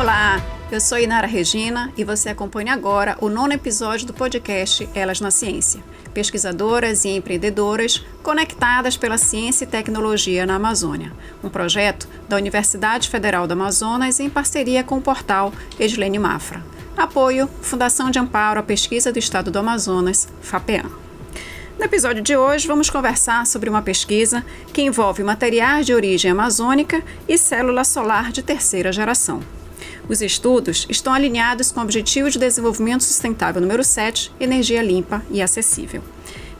Olá, eu sou Inara Regina e você acompanha agora o 9º episódio do podcast Elas na Ciência. Pesquisadoras e empreendedoras conectadas pela ciência e tecnologia na Amazônia. Um projeto da Universidade Federal do Amazonas em parceria com o portal Edilene Mafra. Apoio Fundação de Amparo à Pesquisa do Estado do Amazonas, FAPEAM. No episódio de hoje, vamos conversar sobre uma pesquisa que envolve materiais de origem amazônica e célula solar de terceira geração. Os estudos estão alinhados com o Objetivo de Desenvolvimento Sustentável número 7, Energia Limpa e Acessível.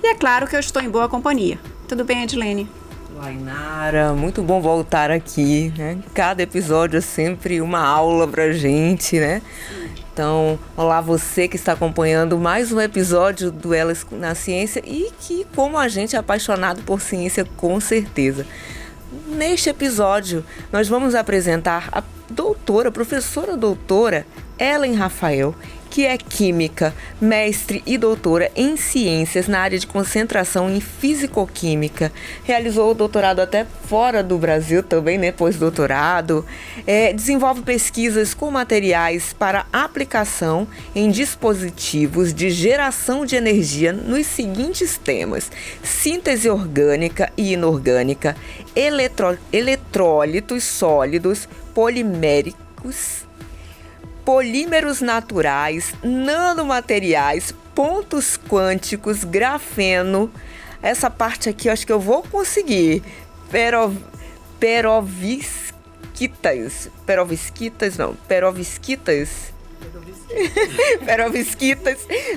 E é claro que eu estou em boa companhia. Tudo bem, Edilene? Olá, Inara. Muito bom voltar aqui, né? Cada episódio é sempre uma aula pra gente, né? Então, olá você que está acompanhando mais um episódio do Elas na Ciência e que, como a gente, é apaixonado por ciência, com certeza. Neste episódio, nós vamos apresentar a professora doutora Ellen Rafael, que é química, mestre e doutora em ciências na área de concentração em fisicoquímica. Realizou o doutorado até fora do Brasil também, né? Pós-doutorado. Desenvolve pesquisas com materiais para aplicação em dispositivos de geração de energia nos seguintes temas: síntese orgânica e inorgânica, eletrólitos sólidos, polímeros naturais, nanomateriais, pontos quânticos, grafeno. Essa parte aqui eu acho que eu vou conseguir. Perovskitas,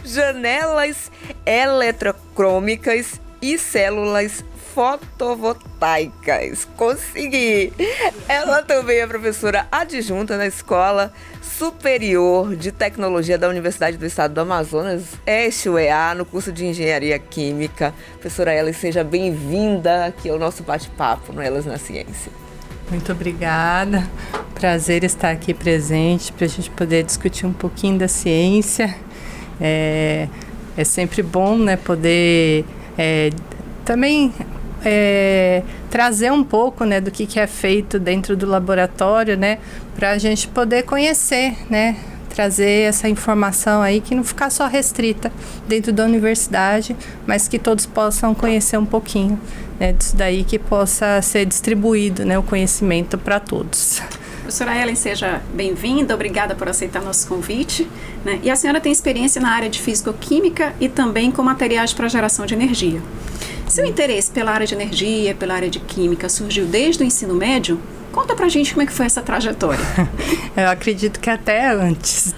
janelas eletrocrômicas e células fotovoltaicas. Consegui! Ela também é professora adjunta na Escola Superior de Tecnologia da Universidade do Estado do Amazonas, EA, no curso de Engenharia Química. Professora Ellen, seja bem-vinda aqui ao nosso bate-papo no Elas na Ciência. Muito obrigada. Prazer estar aqui presente para a gente poder discutir um pouquinho da ciência. É sempre bom, né, poder também trazer um pouco, né, do que é feito dentro do laboratório, né, para a gente poder conhecer, né, trazer essa informação aí que não ficar só restrita dentro da universidade, mas que todos possam conhecer um pouquinho, né, disso daí, que possa ser distribuído, né, o conhecimento para todos. Professora Ellen, seja bem-vinda, obrigada por aceitar nosso convite, né? E a senhora tem experiência na área de fisicoquímica e também com materiais para geração de energia. Seu interesse pela área de energia, pela área de química, surgiu desde o ensino médio? Conta pra gente como é que foi essa trajetória. Eu acredito que até antes,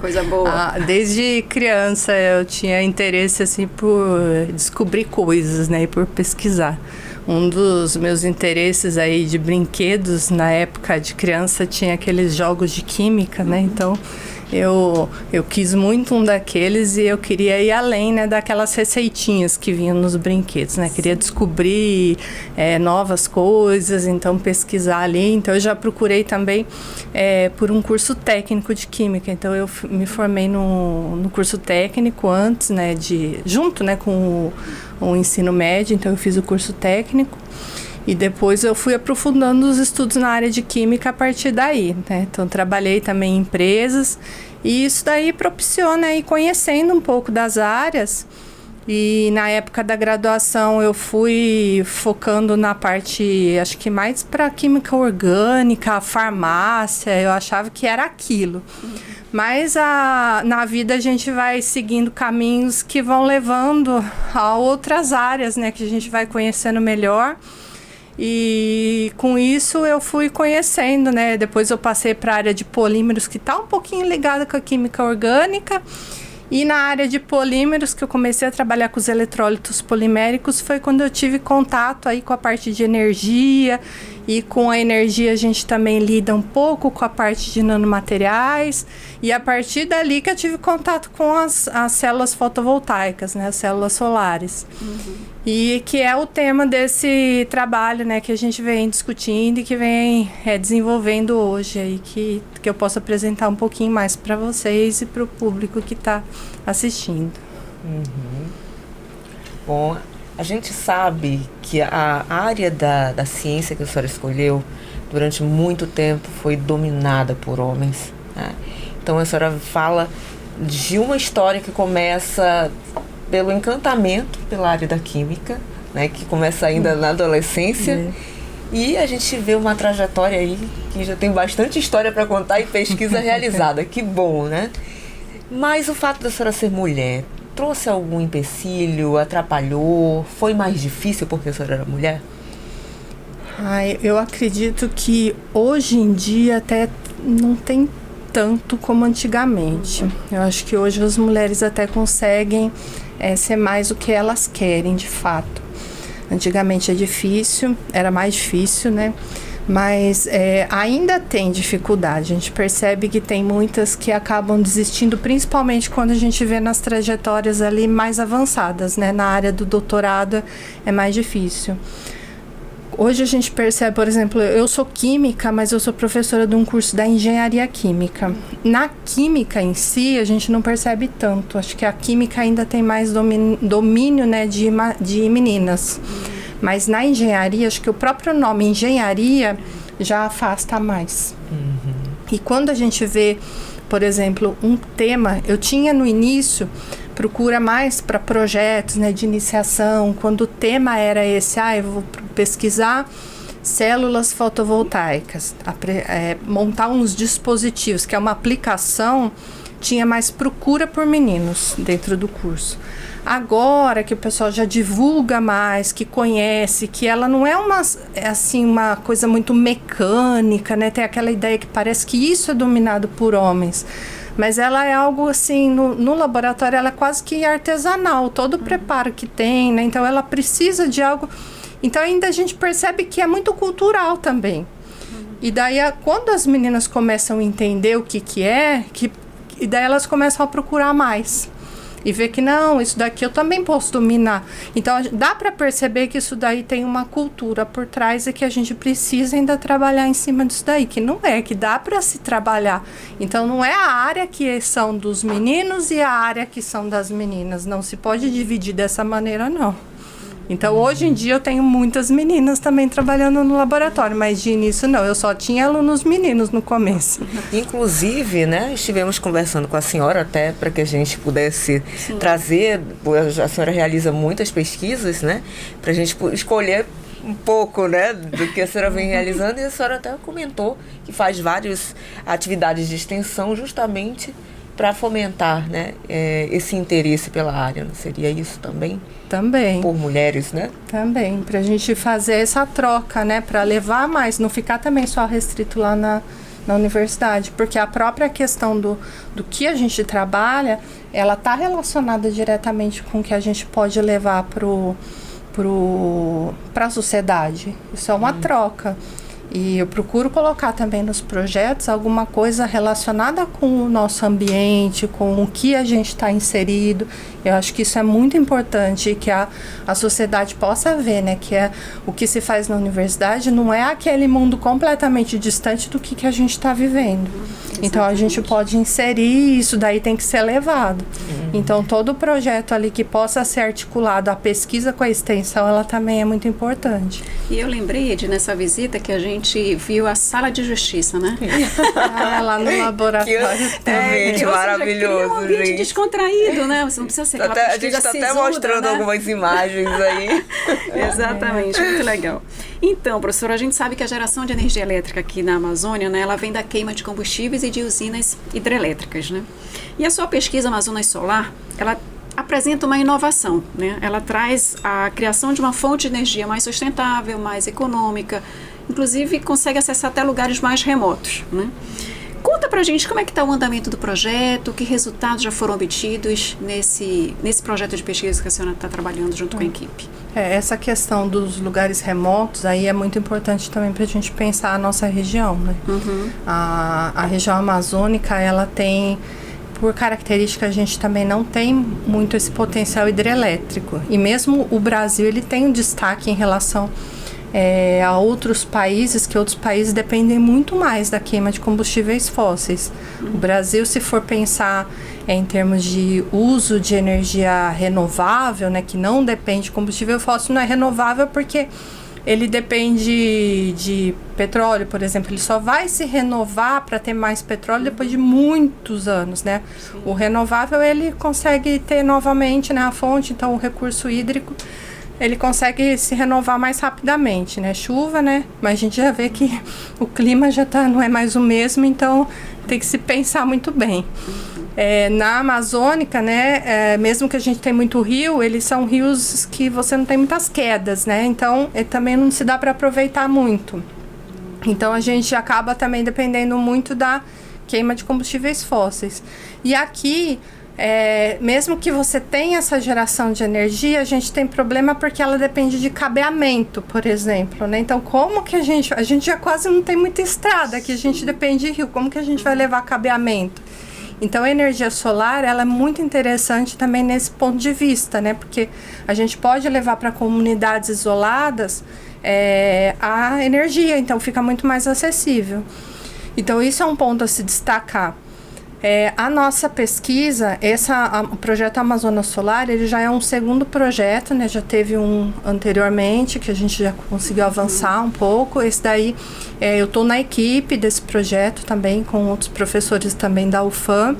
Coisa boa. Desde criança eu tinha interesse assim por descobrir coisas, né, e por pesquisar. Um dos meus interesses aí de brinquedos na época de criança tinha aqueles jogos de química, né? Então eu quis muito um daqueles e eu queria ir além, né, daquelas receitinhas que vinham nos brinquedos, né? Queria descobrir novas coisas, então pesquisar ali. Então eu já procurei também por um curso técnico de química. Então eu me formei no curso técnico antes, né, junto, né, com o ensino médio. Então eu fiz o curso técnico. E depois eu fui aprofundando os estudos na área de química a partir daí, né? Então, trabalhei também em empresas e isso daí propiciou, né, ir conhecendo um pouco das áreas. E na época da graduação eu fui focando na parte, acho que mais para química orgânica, farmácia, eu achava que era aquilo. Mas na vida a gente vai seguindo caminhos que vão levando a outras áreas, né, que a gente vai conhecendo melhor. E com isso eu fui conhecendo, né? Depois eu passei para a área de polímeros, que está um pouquinho ligada com a química orgânica. E na área de polímeros, que eu comecei a trabalhar com os eletrólitos poliméricos, foi quando eu tive contato aí com a parte de energia. E com a energia a gente também lida um pouco com a parte de nanomateriais. E a partir dali que eu tive contato com as células fotovoltaicas, né? As células solares. Uhum. E que é o tema desse trabalho, né, que a gente vem discutindo e que vem desenvolvendo hoje, aí, que eu posso apresentar um pouquinho mais para vocês e para o público que está assistindo. Uhum. Bom, a gente sabe que a área da ciência que a senhora escolheu durante muito tempo foi dominada por homens, né? Então a senhora fala de uma história que começa pelo encantamento pela área da química, né, que começa ainda na adolescência, e a gente vê uma trajetória aí que já tem bastante história para contar e pesquisa realizada. Que bom, né? Mas o fato da senhora ser mulher trouxe algum empecilho, atrapalhou, foi mais difícil porque a senhora era mulher? Eu acredito que hoje em dia até não tem tanto como antigamente. Eu acho que hoje as mulheres até conseguem ser mais o que elas querem de fato. Antigamente era mais difícil, né? Mas ainda tem dificuldade. A gente percebe que tem muitas que acabam desistindo, principalmente quando a gente vê nas trajetórias ali mais avançadas, né? Na área do doutorado é mais difícil. Hoje a gente percebe, por exemplo, eu sou química, mas eu sou professora de um curso da engenharia química. Na química em si, a gente não percebe tanto. Acho que a química ainda tem mais domínio, né, de meninas. Mas na engenharia, acho que o próprio nome engenharia já afasta mais. E quando a gente vê, por exemplo, um tema, eu tinha no início, procura mais para projetos, né, de iniciação, quando o tema era esse, eu vou pesquisar células fotovoltaicas, montar uns dispositivos, que é uma aplicação, tinha mais procura por meninos dentro do curso. Agora que o pessoal já divulga mais, que conhece, que ela não é uma coisa muito mecânica, né? Tem aquela ideia que parece que isso é dominado por homens. Mas ela é algo assim, no laboratório ela é quase que artesanal, todo o preparo que tem, né? Então ela precisa de algo. Então ainda a gente percebe que é muito cultural também. E daí quando as meninas começam a entender o que é, e daí elas começam a procurar mais. E ver que não, isso daqui eu também posso dominar. Então dá para perceber que isso daí tem uma cultura por trás e que a gente precisa ainda trabalhar em cima disso daí, que não é, que dá para se trabalhar. Então não é a área que são dos meninos e a área que são das meninas, não se pode dividir dessa maneira, não. Então hoje em dia eu tenho muitas meninas também trabalhando no laboratório, mas de início não, eu só tinha alunos meninos no começo. Inclusive, né, estivemos conversando com a senhora até para que a gente pudesse trazer, a senhora realiza muitas pesquisas, né, para a gente escolher um pouco, né, do que a senhora vem realizando, e a senhora até comentou que faz várias atividades de extensão justamente para fomentar, né, esse interesse pela área. Não seria isso também? Também. Por mulheres, né? Também, para a gente fazer essa troca, né, para levar mais, não ficar também só restrito lá na universidade, porque a própria questão do que a gente trabalha, ela está relacionada diretamente com o que a gente pode levar para a sociedade. Isso é uma troca. E eu procuro colocar também nos projetos alguma coisa relacionada com o nosso ambiente, com o que a gente está inserido. Eu acho que isso é muito importante, que a sociedade possa ver, né? Que o que se faz na universidade não é aquele mundo completamente distante do que a gente está vivendo. Exatamente. Então a gente pode inserir, isso daí tem que ser levado. Então todo projeto ali que possa ser articulado, a pesquisa com a extensão, ela também é muito importante. E eu lembrei, Ed, nessa visita que a gente viu a sala de justiça, né? Lá no laboratório. Que maravilhoso, cria um ambiente gente. Descontraído, né? Você não precisa ser aquela pesquisa a gente está até sisuda, mostrando, né, algumas imagens aí. Exatamente, muito legal. Então, professora, a gente sabe que a geração de energia elétrica aqui na Amazônia, né, ela vem da queima de combustíveis e de usinas hidrelétricas, né? E a sua pesquisa Amazonas Solar, ela apresenta uma inovação, né? Ela traz a criação de uma fonte de energia mais sustentável, mais econômica, inclusive consegue acessar até lugares mais remotos, né? Conta pra gente como é que está o andamento do projeto, que resultados já foram obtidos nesse projeto de pesquisa que a senhora está trabalhando junto com a equipe. Essa questão dos lugares remotos aí é muito importante também para a gente pensar a nossa região, né? A região amazônica, ela tem, por característica, a gente também não tem muito esse potencial hidrelétrico. E mesmo o Brasil, ele tem um destaque em relação a outros países, que outros países dependem muito mais da queima de combustíveis fósseis. O Brasil, se for pensar em termos de uso de energia renovável, né, que não depende de combustível fóssil, não é renovável porque ele depende de petróleo, por exemplo, ele só vai se renovar para ter mais petróleo depois de muitos anos, né? Sim. O renovável, ele consegue ter novamente, né, a fonte, então o recurso hídrico, ele consegue se renovar mais rapidamente, né? Chuva, né? Mas a gente já vê que o clima já não é mais o mesmo, então tem que se pensar muito bem. Na Amazônica, né, mesmo que a gente tem muito rio, eles são rios que você não tem muitas quedas, né? Então, também não se dá para aproveitar muito. Então, a gente acaba também dependendo muito da queima de combustíveis fósseis. E aqui, mesmo que você tenha essa geração de energia, a gente tem problema porque ela depende de cabeamento, por exemplo, né? Então, como que a gente já quase não tem muita estrada aqui, a gente depende de rio, como que a gente vai levar cabeamento? Então, a energia solar, ela é muito interessante também nesse ponto de vista, né? Porque a gente pode levar para comunidades isoladas a energia, então fica muito mais acessível. Então, isso é um ponto a se destacar. A nossa pesquisa, o projeto Amazonas Solar, ele já é um segundo projeto, né? Já teve um anteriormente, que a gente já conseguiu avançar um pouco. Esse daí, eu estou na equipe desse projeto também, com outros professores também da UFAM.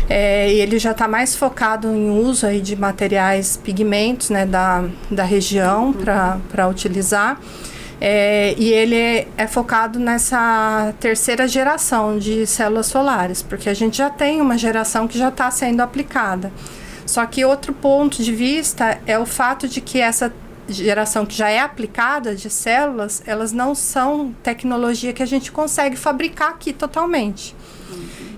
E ele já está mais focado em uso aí de materiais, pigmentos, né, da região para utilizar. E ele é focado nessa terceira geração de células solares, porque a gente já tem uma geração que já está sendo aplicada. Só que outro ponto de vista é o fato de que essa geração que já é aplicada de células, elas não são tecnologia que a gente consegue fabricar aqui totalmente.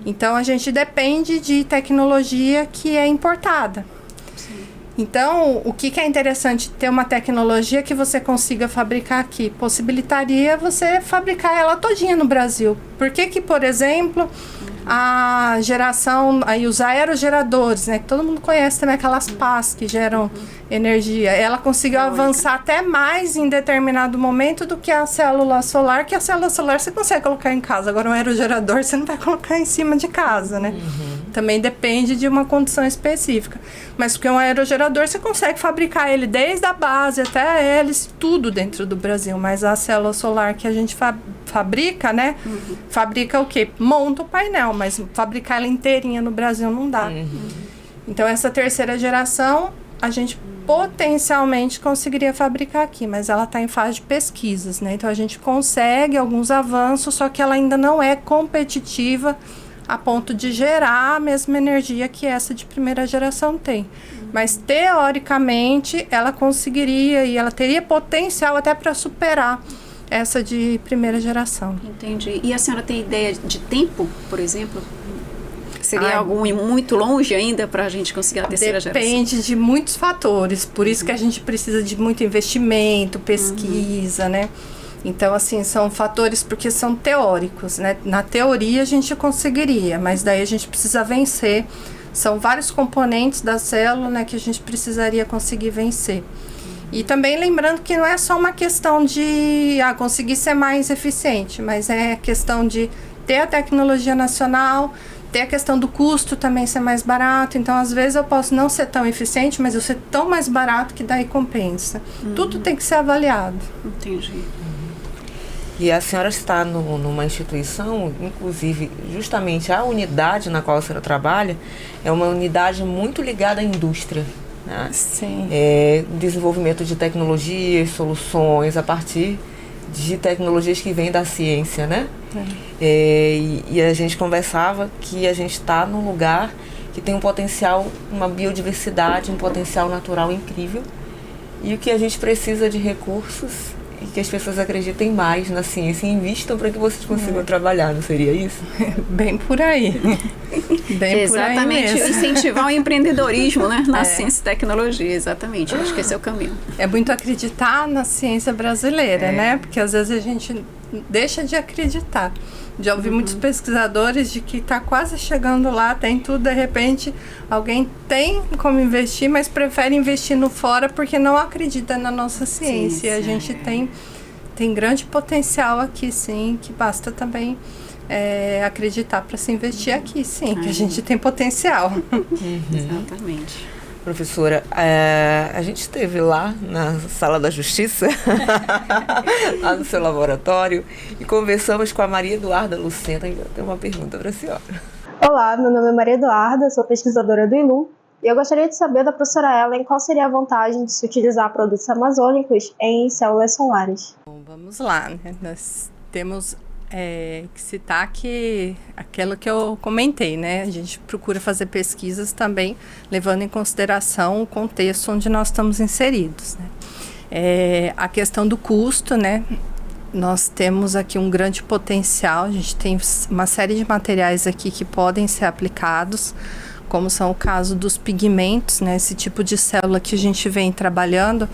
Então, a gente depende de tecnologia que é importada. Então, o que é interessante ter uma tecnologia que você consiga fabricar aqui? Possibilitaria você fabricar ela todinha no Brasil. Por que, por exemplo, a geração, aí os aerogeradores, né, que todo mundo conhece também, aquelas pás que geram energia, ela conseguiu avançar até mais em determinado momento do que a célula solar, que a célula solar você consegue colocar em casa, agora um aerogerador você não vai colocar em cima de casa, né? Também depende de uma condição específica. Mas porque um aerogerador você consegue fabricar ele desde a base até a hélice, tudo dentro do Brasil, mas a célula solar que a gente fabrica, né? Fabrica o quê? Monta o painel, mas fabricar ela inteirinha no Brasil não dá. Então, essa terceira geração, a gente potencialmente conseguiria fabricar aqui, mas ela está em fase de pesquisas, né? Então, a gente consegue alguns avanços, só que ela ainda não é competitiva a ponto de gerar a mesma energia que essa de primeira geração tem. Mas, teoricamente, ela conseguiria e ela teria potencial até para superar essa de primeira geração. Entendi. E a senhora tem ideia de tempo, por exemplo? Seria algo muito longe ainda para a gente conseguir a terceira geração? Depende de muitos fatores. Por isso que a gente precisa de muito investimento, pesquisa, né? Então, assim, são fatores porque são teóricos, né? Na teoria a gente conseguiria, mas daí a gente precisa vencer. São vários componentes da célula, né, que a gente precisaria conseguir vencer. E também lembrando que não é só uma questão de conseguir ser mais eficiente, mas é questão de ter a tecnologia nacional, ter a questão do custo também ser mais barato. Então, às vezes eu posso não ser tão eficiente, mas eu ser tão mais barato que daí compensa. Tudo tem que ser avaliado. Entendi. E a senhora está numa instituição, inclusive, justamente a unidade na qual a senhora trabalha, é uma unidade muito ligada à indústria, né? Sim. Desenvolvimento de tecnologias, soluções a partir de tecnologias que vêm da ciência, né? E a gente conversava que a gente está num lugar que tem um potencial, uma biodiversidade, um potencial natural incrível, e o que a gente precisa de recursos e que as pessoas acreditem mais na ciência e invistam para que vocês consigam trabalhar, não seria isso? Bem por aí. Bem exatamente, por aí mesmo. Incentivar o empreendedorismo, né, na ciência e tecnologia, exatamente, acho que esse é o caminho. É muito acreditar na ciência brasileira, né, porque às vezes a gente deixa de acreditar. Já ouvi muitos pesquisadores de que está quase chegando lá, tem tudo, de repente alguém tem como investir, mas prefere investir no fora porque não acredita na nossa ciência. E a gente tem grande potencial aqui, sim, que basta também acreditar para se investir aqui, sim, que a gente tem potencial. Exatamente. Professora, a gente esteve lá na Sala da Justiça, lá no seu laboratório, e conversamos com a Maria Eduarda Lucena. Eu tenho uma pergunta para a senhora. Olá, meu nome é Maria Eduarda, sou pesquisadora do ILU, e eu gostaria de saber da professora Ellen qual seria a vantagem de se utilizar produtos amazônicos em células solares. Bom, vamos lá, né? Nós temos que citar que aquilo que eu comentei, né? A gente procura fazer pesquisas também levando em consideração o contexto onde nós estamos inseridos, né? A questão do custo, né? Nós temos aqui um grande potencial, a gente tem uma série de materiais aqui que podem ser aplicados, como são o caso dos pigmentos, né? Esse tipo de célula que a gente vem trabalhando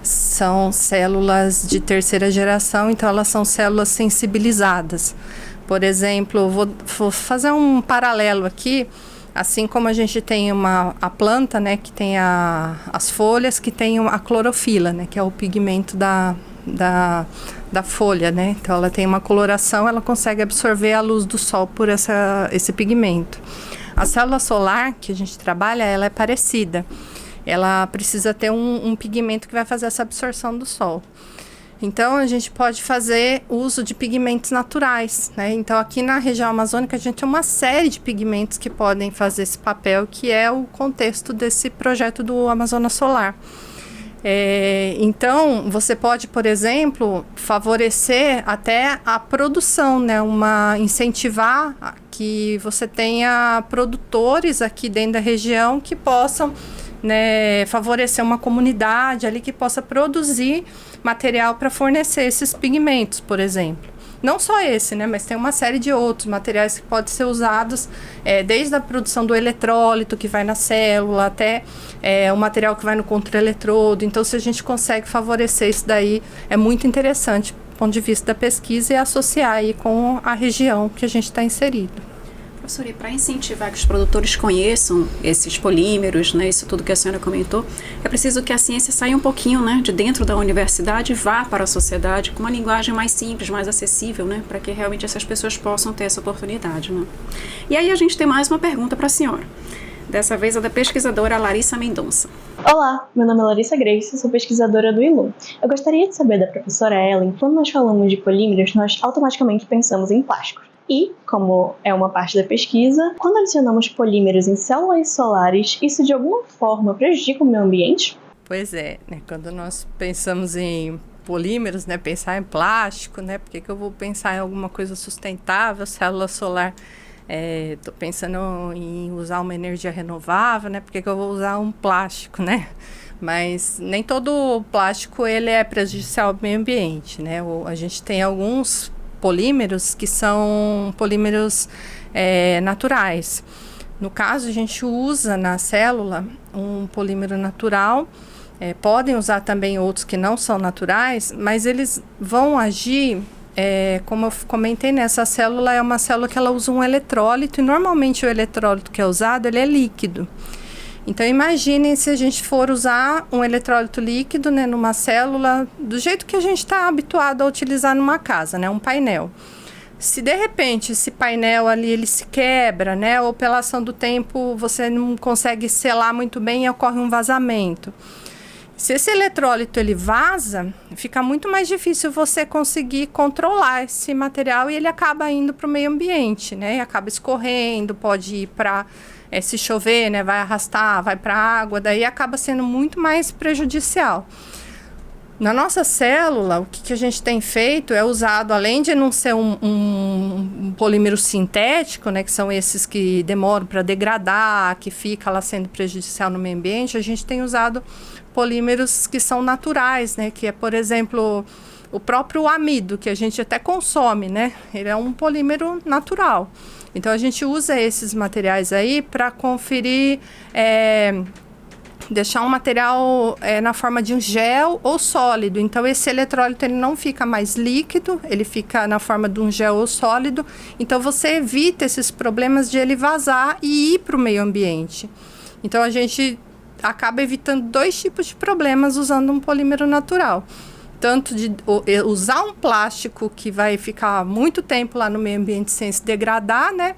são células de terceira geração, então elas são células sensibilizadas. Por exemplo, vou fazer um paralelo aqui, assim como a gente tem a planta, né, que tem as folhas, que tem a clorofila, né, que é o pigmento da folha, né? Então ela tem uma coloração, ela consegue absorver a luz do sol por esse pigmento. A célula solar que a gente trabalha, ela é parecida. Ela precisa ter um pigmento que vai fazer essa absorção do sol. Então, a gente pode fazer uso de pigmentos naturais, né? Então, aqui na região amazônica, a gente tem uma série de pigmentos que podem fazer esse papel, que é o contexto desse projeto do Amazonas Solar. Então, você pode, por exemplo, favorecer até a produção, né? Incentivar que você tenha produtores aqui dentro da região que possam, né, favorecer uma comunidade ali que possa produzir material para fornecer esses pigmentos, por exemplo. Não só esse, né, mas tem uma série de outros materiais que podem ser usados desde a produção do eletrólito que vai na célula até o material que vai no contra-eletrodo. Então, se a gente consegue favorecer isso daí, é muito interessante do ponto de vista da pesquisa e associar aí com a região que a gente está inserido. Professora, e para incentivar que os produtores conheçam esses polímeros, né, isso tudo que a senhora comentou, é preciso que a ciência saia um pouquinho, né, de dentro da universidade e vá para a sociedade com uma linguagem mais simples, mais acessível, né, para que realmente essas pessoas possam ter essa oportunidade, né? E aí a gente tem mais uma pergunta para a senhora. Dessa vez é da pesquisadora Larissa Mendonça. Olá, meu nome é Larissa Grace, sou pesquisadora do ILU. Eu gostaria de saber da professora Ellen, quando nós falamos de polímeros, nós automaticamente pensamos em plásticos. E, como é uma parte da pesquisa, quando adicionamos polímeros em células solares, isso de alguma forma prejudica o meio ambiente? Pois é, né? Quando nós pensamos em polímeros, né, pensar em plástico, né, por que eu vou pensar em alguma coisa sustentável, célula solar? Estou pensando em usar uma energia renovável, né, por que eu vou usar um plástico, né? Mas nem todo plástico ele é prejudicial ao meio ambiente, né? A gente tem alguns polímeros que são polímeros naturais. No caso, a gente usa na célula um polímero natural, podem usar também outros que não são naturais, mas eles vão agir, como eu comentei, nessa célula é uma célula que ela usa um eletrólito, e normalmente o eletrólito que é usado, ele é líquido. Então, imaginem se a gente for usar um eletrólito líquido, né, numa célula, do jeito que a gente está habituado a utilizar numa casa, né, um painel. Se, de repente, esse painel ali, ele se quebra, né, ou pela ação do tempo, você não consegue selar muito bem e ocorre um vazamento. Se esse eletrólito, ele vaza, fica muito mais difícil você conseguir controlar esse material e ele acaba indo para o meio ambiente, né, e acaba escorrendo, pode ir para... se chover, né, vai arrastar, vai para a água, daí acaba sendo muito mais prejudicial. Na nossa célula, o que a gente tem feito é usado, além de não ser um polímero sintético, né, que são esses que demoram para degradar, que fica lá sendo prejudicial no meio ambiente, a gente tem usado polímeros que são naturais, né, que é, por exemplo, o próprio amido, que a gente até consome, né, ele é um polímero natural. Então, a gente usa esses materiais aí para conferir, deixar um material na forma de um gel ou sólido. Então, esse eletrólito ele não fica mais líquido, ele fica na forma de um gel ou sólido. Então, você evita esses problemas de ele vazar e ir para o meio ambiente. Então, a gente acaba evitando 2 tipos de problemas usando um polímero natural. Tanto de usar um plástico que vai ficar muito tempo lá no meio ambiente sem se degradar, né?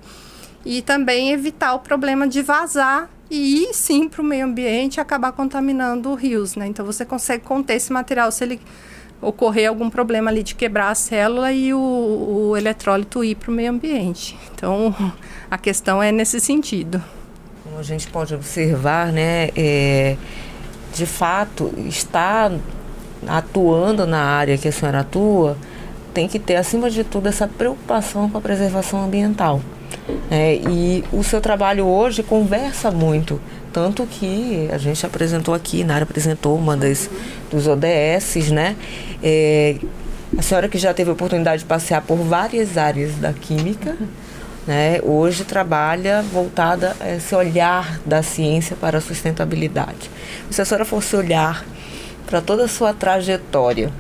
E também evitar o problema de vazar e ir sim para o meio ambiente e acabar contaminando rios, né? Então você consegue conter esse material se ele ocorrer algum problema ali de quebrar a célula e o eletrólito ir para o meio ambiente. Então a questão é nesse sentido. Como a gente pode observar, né, de fato, estar atuando na área que a senhora atua, tem que ter, acima de tudo, essa preocupação com a preservação ambiental. E o seu trabalho hoje conversa muito, tanto que a gente apresentou aqui, Nara apresentou uma dos ODS, né? A senhora que já teve a oportunidade de passear por várias áreas da química, né, hoje trabalha voltada a esse olhar da ciência para a sustentabilidade. Se a senhora fosse olhar para toda a sua trajetória,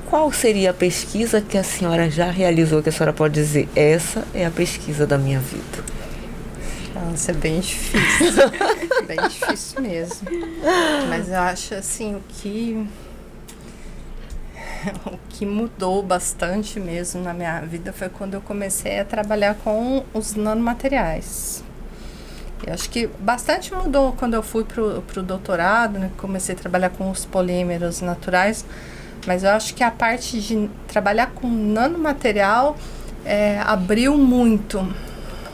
qual seria a pesquisa que a senhora já realizou, que a senhora pode dizer, essa é a pesquisa da minha vida? Nossa, é bem difícil. Bem difícil mesmo. Mas eu acho assim, o que mudou bastante mesmo na minha vida foi quando eu comecei a trabalhar com os nanomateriais. Eu acho que bastante mudou quando eu fui pro doutorado, né? Comecei a trabalhar com os polímeros naturais, mas eu acho que a parte de trabalhar com nanomaterial abriu muito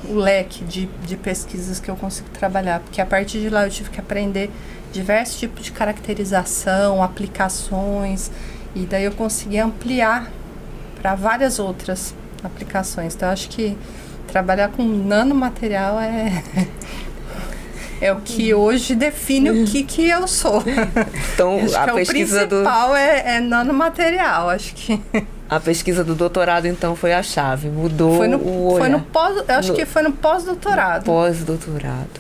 o leque de pesquisas que eu consigo trabalhar, porque a partir de lá eu tive que aprender diversos tipos de caracterização, aplicações, e daí eu consegui ampliar para várias outras aplicações. Então eu acho que trabalhar com nanomaterial é o que hoje define o que eu sou. Então, acho a que pesquisa o principal é nanomaterial, acho que... A pesquisa do doutorado, então, foi a chave, mudou o olhar. Que foi no pós-doutorado. Pós-doutorado.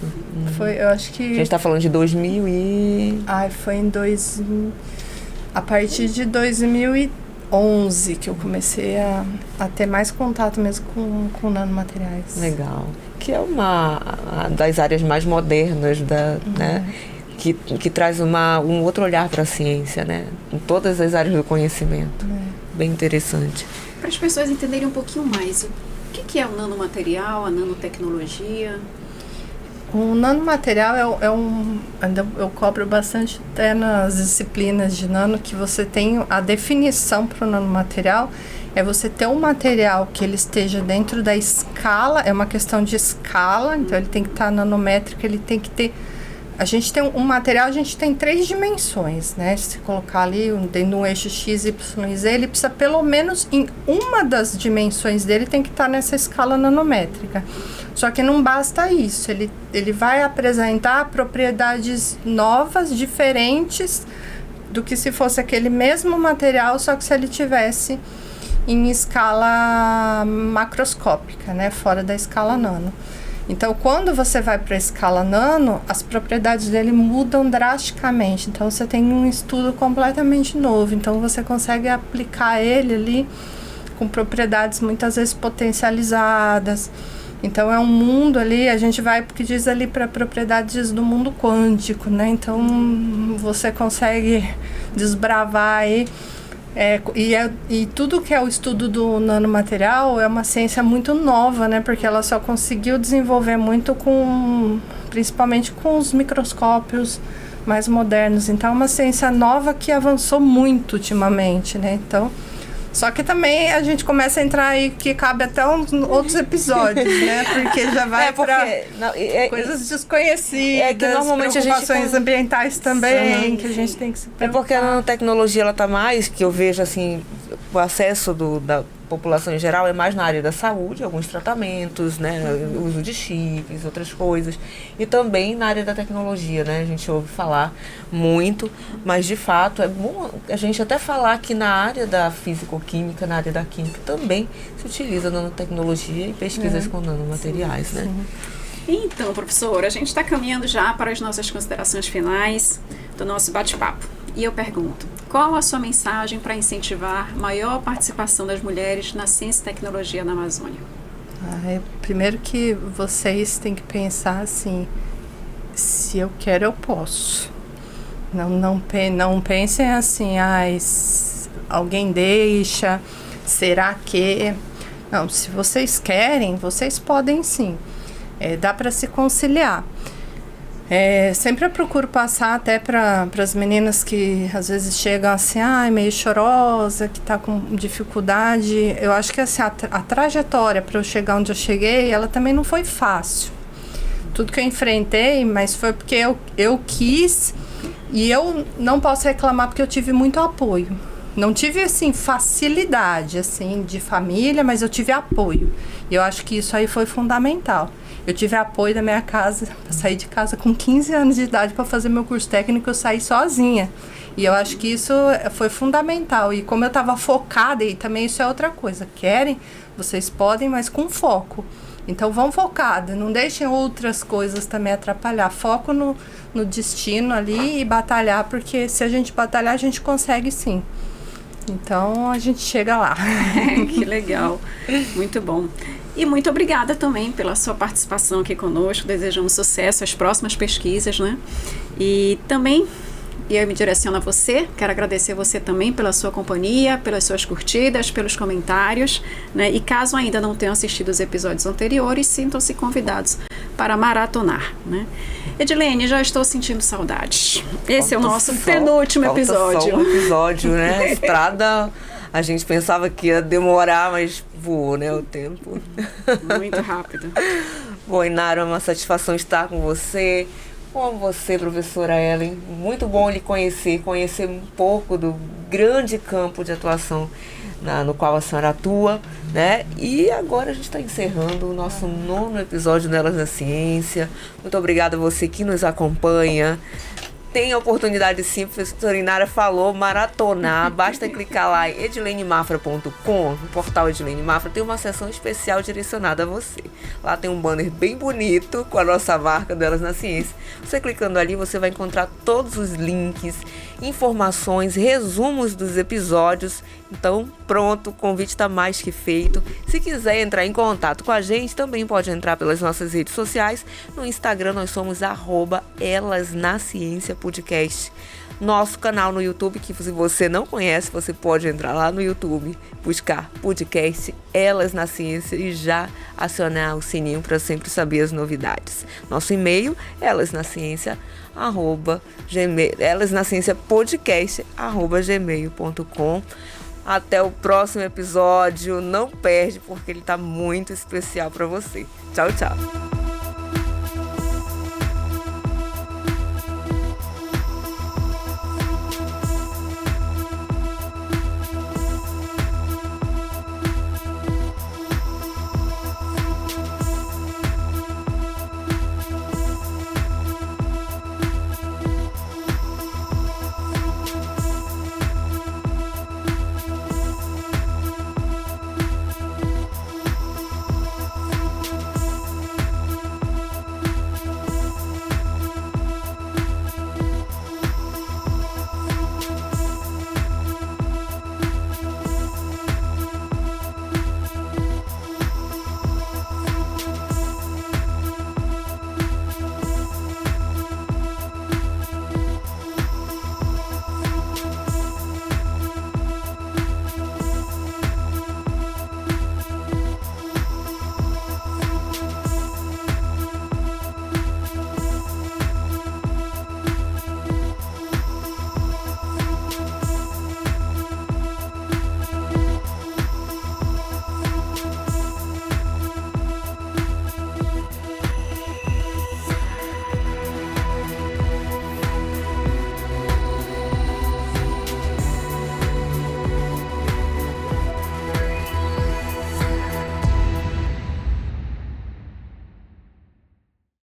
Foi, eu acho que... A gente está falando de 2000 e... foi em a partir de 2011 que eu comecei a ter mais contato mesmo com nanomateriais. Legal. Que é uma das áreas mais modernas, né? Que traz um outro olhar para a ciência, né? Em todas as áreas do conhecimento. Bem interessante. Para as pessoas entenderem um pouquinho mais, o que é o nanomaterial, a nanotecnologia? O nanomaterial eu cobro bastante até nas disciplinas de nano, que você tem a definição para o nanomaterial, é você ter um material que ele esteja dentro da escala, é uma questão de escala, então ele tem que estar nanométrico, ele tem que ter... A gente tem um material, a gente tem 3 dimensões, né? Se colocar ali dentro de um eixo X, Y e Z, ele precisa pelo menos em uma das dimensões dele tem que estar nessa escala nanométrica. Só que não basta isso, ele vai apresentar propriedades novas, diferentes do que se fosse aquele mesmo material, só que se ele tivesse em escala macroscópica, né? Fora da escala nano. Então, quando você vai para a escala nano, as propriedades dele mudam drasticamente. Então, você tem um estudo completamente novo. Então, você consegue aplicar ele ali com propriedades muitas vezes potencializadas. Então, é um mundo ali, a gente vai, porque diz ali, para propriedades do mundo quântico, né? Então, você consegue desbravar aí. E tudo que é o estudo do nanomaterial é uma ciência muito nova, né? Porque ela só conseguiu desenvolver muito principalmente com os microscópios mais modernos. Então, é uma ciência nova que avançou muito ultimamente, né? Então, só que também a gente começa a entrar aí, que cabe até outros episódios, né? Porque já vai para coisas desconhecidas, que normalmente preocupações ambientais também, que a gente tem que se preocupar. É porque a nanotecnologia, ela está mais, que eu vejo assim, o acesso da população em geral é mais na área da saúde, alguns tratamentos, né? O uso de chips, outras coisas. E também na área da tecnologia, né? A gente ouve falar muito, mas de fato é bom a gente até falar que na área da físico-química, na área da química também se utiliza nanotecnologia e pesquisas com nanomateriais, né? Então, professora, a gente está caminhando já para as nossas considerações finais do nosso bate-papo. E eu pergunto, qual a sua mensagem para incentivar maior participação das mulheres na ciência e tecnologia na Amazônia? Primeiro que vocês têm que pensar assim, se eu quero, eu posso. Não pensem assim, alguém deixa, será que... Não, se vocês querem, vocês podem sim. Dá para se conciliar. Sempre eu procuro passar até para as meninas que às vezes chegam assim, meio chorosa, que tá com dificuldade. Eu acho que assim, a trajetória para eu chegar onde eu cheguei, ela também não foi fácil. Tudo que eu enfrentei, mas foi porque eu quis, e eu não posso reclamar porque eu tive muito apoio. Não tive, assim, facilidade, assim, de família, mas eu tive apoio. E eu acho que isso aí foi fundamental. Eu tive apoio da minha casa, eu saí de casa com 15 anos de idade para fazer meu curso técnico, eu saí sozinha. E eu acho que isso foi fundamental. E como eu estava focada, e também isso é outra coisa, querem, vocês podem, mas com foco. Então vão focada, não deixem outras coisas também atrapalhar. Foco no destino ali e batalhar, porque se a gente batalhar, a gente consegue sim. Então a gente chega lá. Que legal, muito bom. E muito obrigada também pela sua participação aqui conosco. Desejamos sucesso às próximas pesquisas, né? E também eu me direciono a você, quero agradecer você também pela sua companhia, pelas suas curtidas, pelos comentários, né? E caso ainda não tenham assistido os episódios anteriores, sintam-se convidados para maratonar, né? Edilene, já estou sentindo saudades. Esse é o nosso penúltimo episódio. Só um episódio, né? Estrada, a gente pensava que ia demorar, mas voou, né, o tempo. Muito rápido. Bom, Inara, é uma satisfação estar com você. Com você, professora Ellen. Muito bom lhe conhecer um pouco do grande campo de atuação no qual a senhora atua, né? E agora a gente está encerrando o nosso 9º episódio do Elas na Ciência. Muito obrigada a você que nos acompanha. Tem a oportunidade sim, a professora Inara falou, maratonar, basta clicar lá em edilenemafra.com, no portal Edilene Mafra, tem uma seção especial direcionada a você. Lá tem um banner bem bonito com a nossa marca delas na ciência. Você clicando ali, você vai encontrar todos os links, informações, resumos dos episódios. Então, pronto, o convite está mais que feito. Se quiser entrar em contato com a gente, também pode entrar pelas nossas redes sociais. No Instagram, nós somos @elasnaciencia_podcast. Nosso canal no YouTube, que se você não conhece, você pode entrar lá no YouTube, buscar podcast Elas na Ciência e já acionar o sininho para sempre saber as novidades. Nosso e-mail, elasnaciencia_podcast@gmail.com. Até o próximo episódio, não perde porque ele está muito especial para você. Tchau, tchau.